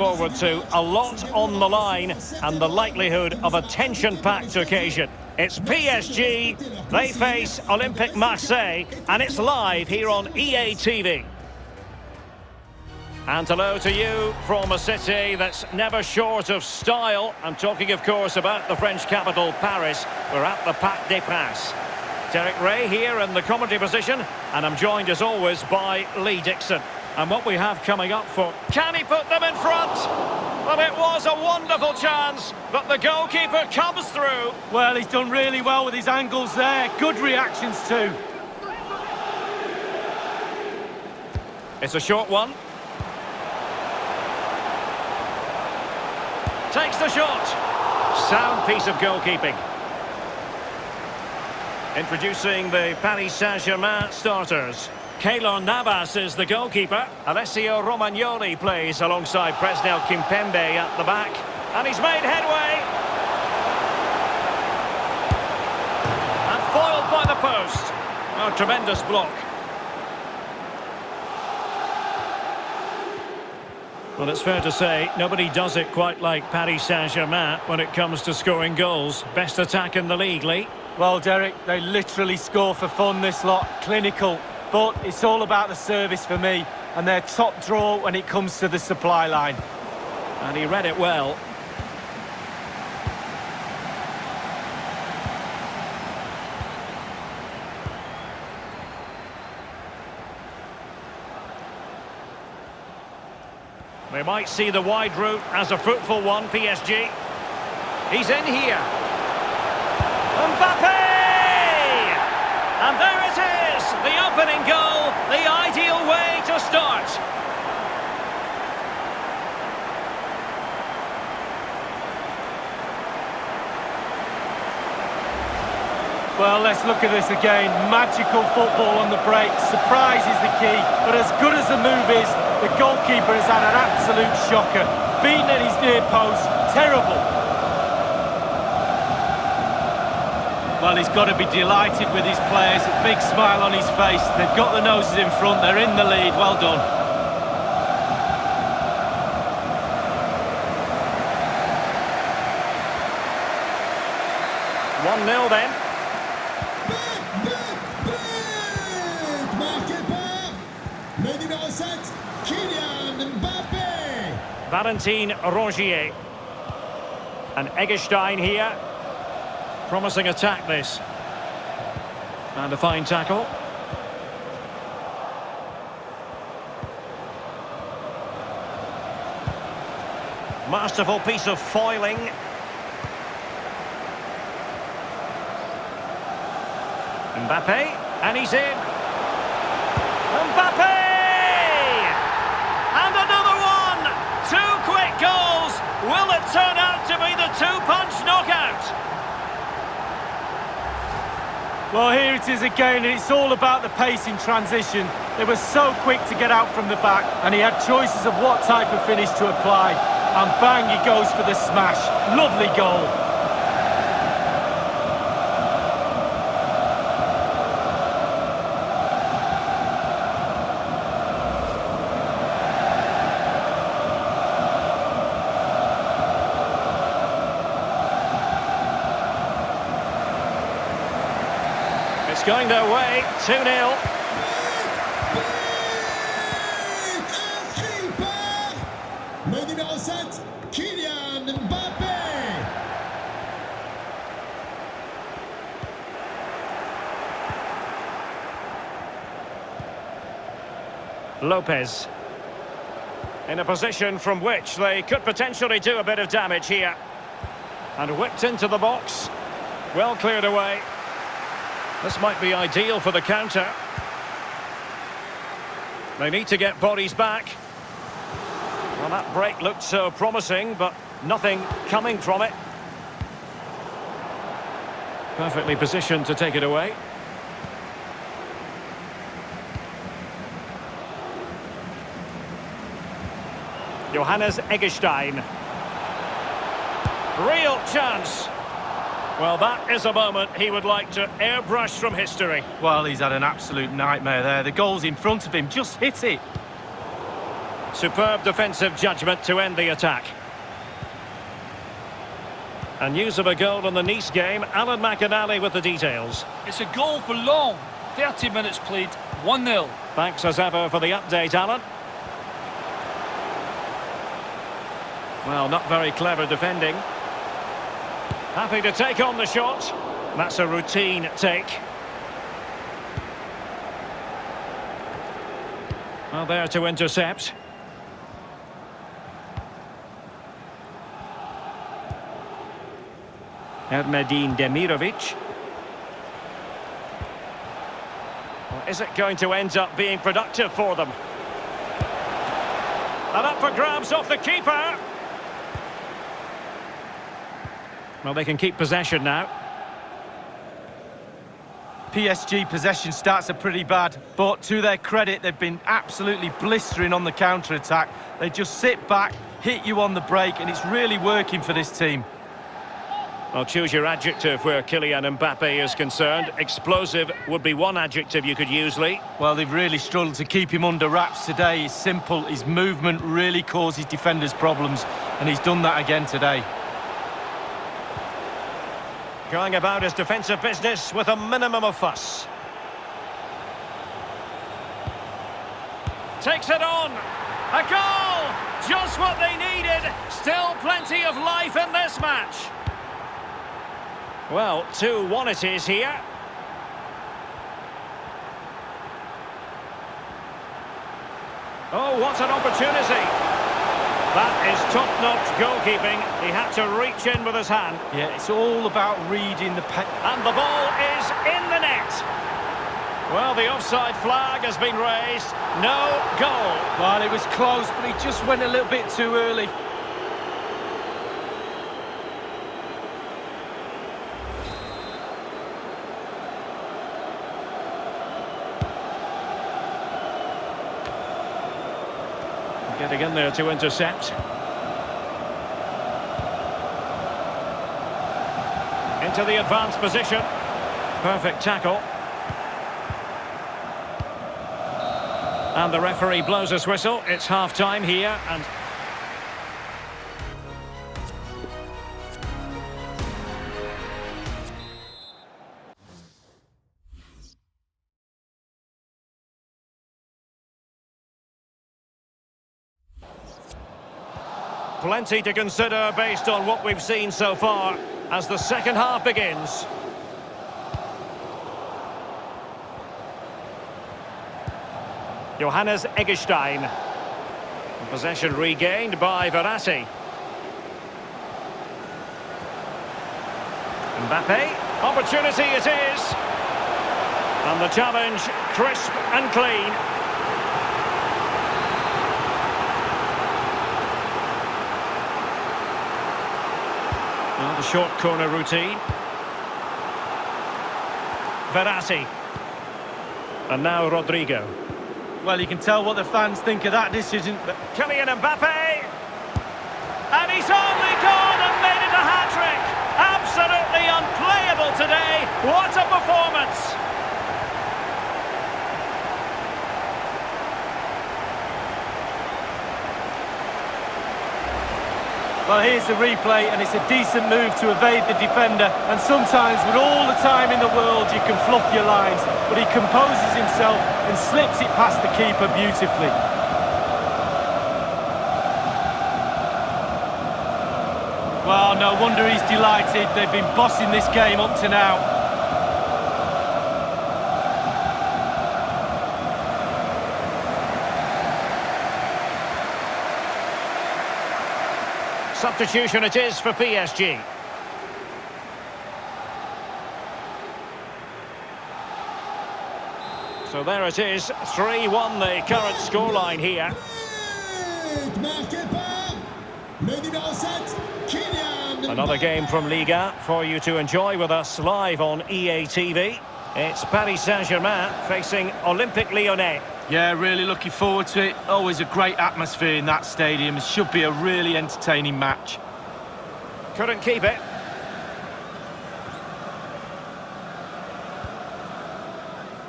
Forward to a lot on the line and the likelihood of a tension-packed occasion. It's PSG, they face Olympique Marseille, and it's live here on EA TV. And hello to you from a city that's never short of style. I'm talking, of course, about the French capital, Paris. We're at the Parc des Princes. Derek Ray here in the commentary position, and I'm joined as always by Lee Dixon. And what we have coming up for... Can he put them in front? Well, it was a wonderful chance, but the goalkeeper comes through. Well, he's done really well with his angles there. Good reactions too. It's a short one. Takes the shot. Sound piece of goalkeeping. Introducing the Paris Saint-Germain starters. Keylor Navas is the goalkeeper. Alessio Romagnoli plays alongside Presnel Kimpembe at the back. And he's made headway. And foiled by the post. A tremendous block. Well, it's fair to say, nobody does it quite like Paris Saint-Germain when it comes to scoring goals. Best attack in the league, Lee. Well, Derek, they literally score for fun, this lot. Clinical. But it's all about the service for me, and they're top draw when it comes to the supply line. And he read it well. We might see the wide route as a fruitful one, PSG. He's in here. Mbappe! And there it is, the opening goal, the ideal way to start. Well, let's look at this again. Magical football on the break. Surprise is the key, but as good as the move is, the goalkeeper has had an absolute shocker. Beaten at his near post, terrible. Well, he's got to be delighted with his players. A big smile on his face. They've got the noses in front. They're in the lead. Well done. One 0 then. Valentin Rongier. And Eggestein here. Promising attack, this. And a fine tackle. Masterful piece of foiling. Mbappe, and he's in. Mbappe! And another one! Two quick goals! Will it turn out to be the two-punch knockout? Well, here it is again, and it's all about the pace in transition. They were so quick to get out from the back, and he had choices of what type of finish to apply. And bang, he goes for the smash. Lovely goal. It's going their way, 2-0. Le numéro 7, Kylian Mbappé. Lopez. In a position from which they could potentially do a bit of damage here. And whipped into the box. Well cleared away. This might be ideal for the counter. They need to get bodies back. Well, that break looked so promising, but nothing coming from it. Perfectly positioned to take it away. Johannes Eggestein. Real chance. Well, that is a moment he would like to airbrush from history. Well, he's had an absolute nightmare there. The goal's in front of him. Just hit it. Superb defensive judgment to end the attack. And news of a goal in the Nice game. Alan McInally with the details. It's a goal for long. 30 minutes played, 1-0. Thanks as ever for the update, Alan. Well, not very clever defending. Happy to take on the shot. That's a routine take. Well, there to intercept. Ermedin Demirovic. Well, is it going to end up being productive for them? And up for grabs off the keeper. Well, they can keep possession now. PSG possession stats are pretty bad, but to their credit, they've been absolutely blistering on the counter-attack. They just sit back, hit you on the break, and it's really working for this team. Well, choose your adjective where Kylian Mbappe is concerned. Explosive would be one adjective you could use, Lee. Well, they've really struggled to keep him under wraps today. He's simple, his movement really causes defenders problems, and he's done that again today. Going about his defensive business with a minimum of fuss. Takes it on. A goal! Just what they needed. Still plenty of life in this match. Well, 2-1 it is here. Oh, what an opportunity. That is top-notch goalkeeping. He had to reach in with his hand. Yeah, it's all about reading the... And the ball is in the net. Well, the offside flag has been raised. No goal. Well, it was close, but he just went a little bit too early. Getting in there to intercept. Into the advanced position. Perfect tackle. And the referee blows his whistle. It's half-time here, and... Plenty to consider based on what we've seen so far as the second half begins. Johannes Eggestein. Possession regained by Verratti. Mbappe. Opportunity it is. And the challenge crisp and clean. Well, the short corner routine. Verratti. And now Rodrigo. Well, you can tell what the fans think of that decision. But Kylian Mbappe. And he's only gone and made it a hat-trick. Absolutely unplayable today. What a performance. Well, here's the replay, and it's a decent move to evade the defender. And sometimes, with all the time in the world, you can fluff your lines. But he composes himself and slips it past the keeper beautifully. Well, no wonder he's delighted. They've been bossing this game up to now. Substitution it is for PSG. So there it is, 3-1 the current scoreline here. Another game from Liga for you to enjoy with us live on EA TV. It's Paris Saint-Germain facing Olympique Lyonnais. Yeah, really looking forward to it. Always a great atmosphere in that stadium. It should be a really entertaining match. Couldn't keep it.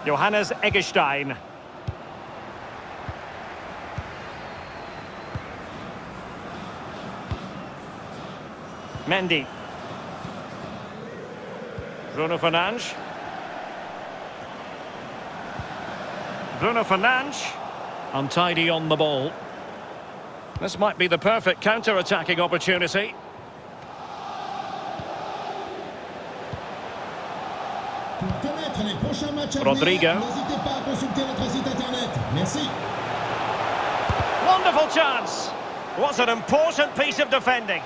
Johannes Eggestein. Mendy. Bruno Fernandes. Bruno Fernandes. Untidy on the ball. This might be the perfect counter-attacking opportunity. Pour connaître les prochains matchs à Rodrigo. venir, n'hésitez pas à consulter notre site internet. Merci. Wonderful chance. What an important piece of defending.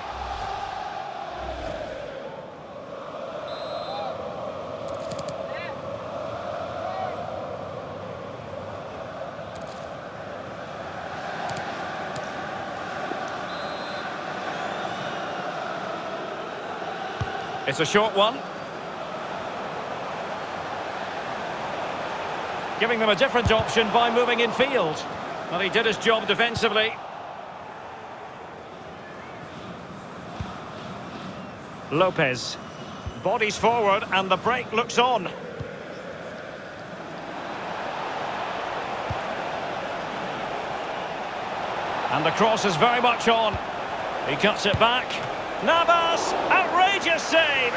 It's a short one. Giving them a different option by moving in field. Well, he did his job defensively. Lopez. Bodies forward and the break looks on. And the cross is very much on. He cuts it back. Navas, outrageous save!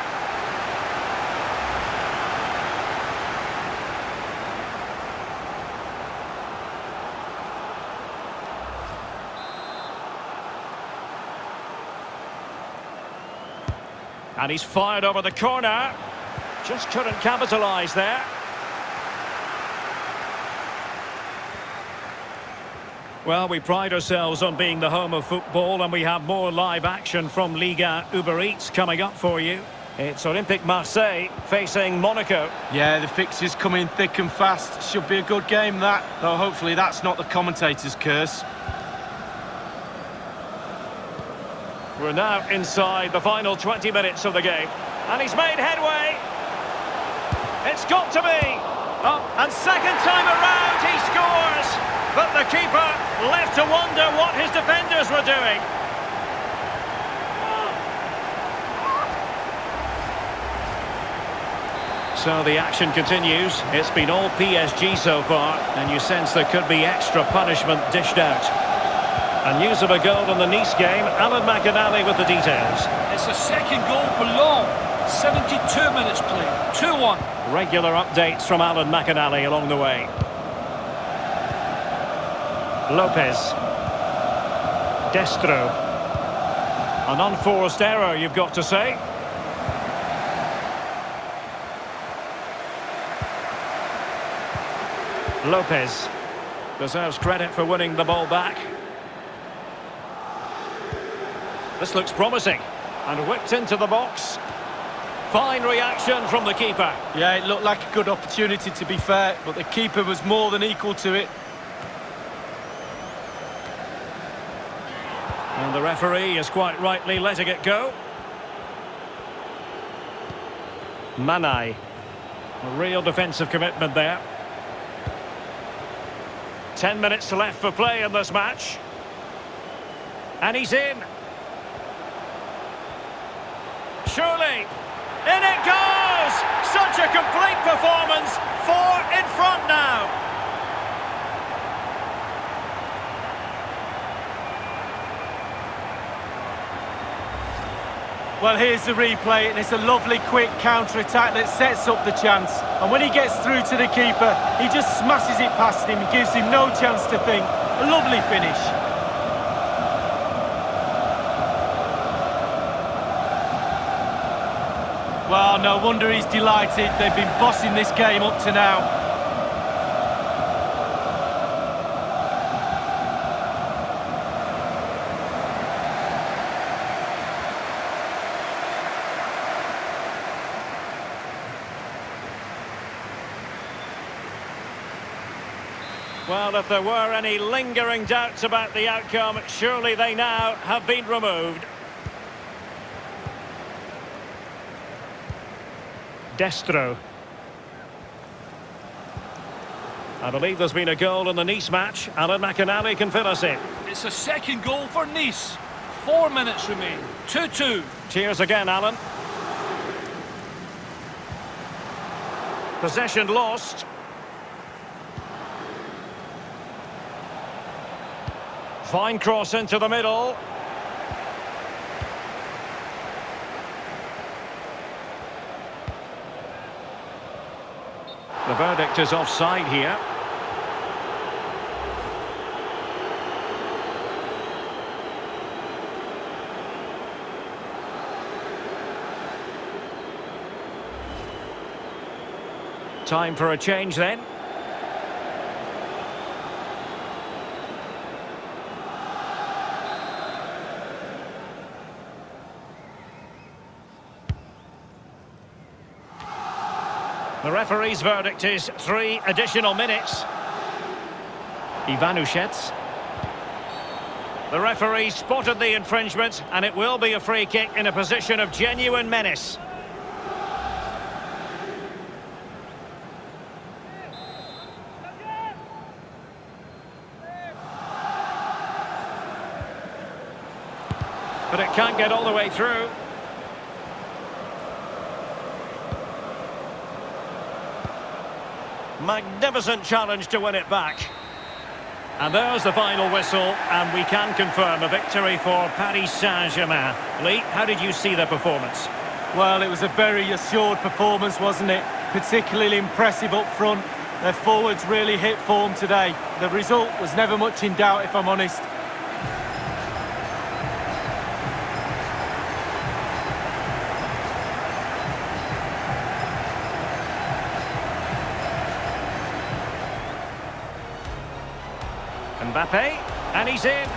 And he's fired over the corner. Just couldn't capitalise there. Well, we pride ourselves on being the home of football, and we have more live action from Liga Uber Eats coming up for you. It's Olympique Marseille facing Monaco. Yeah, the fixtures come in thick and fast. Should be a good game, that. Though hopefully that's not the commentator's curse. We're now inside the final 20 minutes of the game. And he's made headway. It's got to be. Oh, and second time around he scores. But the keeper left to wonder what his defenders were doing. So the action continues. It's been all PSG so far, and you sense there could be extra punishment dished out. And news of a goal in the Nice game. Alan McInally with the details. It's a second goal for Lyon. 72 minutes played. 2-1. Regular updates from Alan McInally along the way. Lopez. Destro. An unforced error, you've got to say. Lopez deserves credit for winning the ball back. This looks promising. And whipped into the box. Fine reaction from the keeper. Yeah, it looked like a good opportunity, to be fair, but the keeper was more than equal to it. And the referee is quite rightly letting it go. Manai. A real defensive commitment there. 10 minutes left for play in this match. And he's in. Surely. In it goes! Such a complete performance. 4 in front now. Well, here's the replay, and it's a lovely quick counter-attack that sets up the chance. And when he gets through to the keeper, he just smashes it past him, gives him no chance to think. A lovely finish. Well, no wonder he's delighted. They've been bossing this game up to now. Well, if there were any lingering doubts about the outcome, surely they now have been removed. Destro. I believe there's been a goal in the Nice match. Alan McInally can fill us in. It's a second goal for Nice. 4 minutes remain. 2-2. Cheers again, Alan. Possession lost. Fine cross into the middle. The verdict is offside here. Time for a change then. The referee's verdict is 3 additional minutes. Ivanushets. The referee spotted the infringement, and it will be a free kick in a position of genuine menace. But it can't get all the way through. Magnificent challenge to win it back. And there's the final whistle, and we can confirm a victory for Paris Saint-Germain. Lee, how did you see their performance? Well, it was a very assured performance, wasn't it? Particularly impressive up front. Their forwards really hit form today. The result was never much in doubt, if I'm honest. Mbappe, and he's in.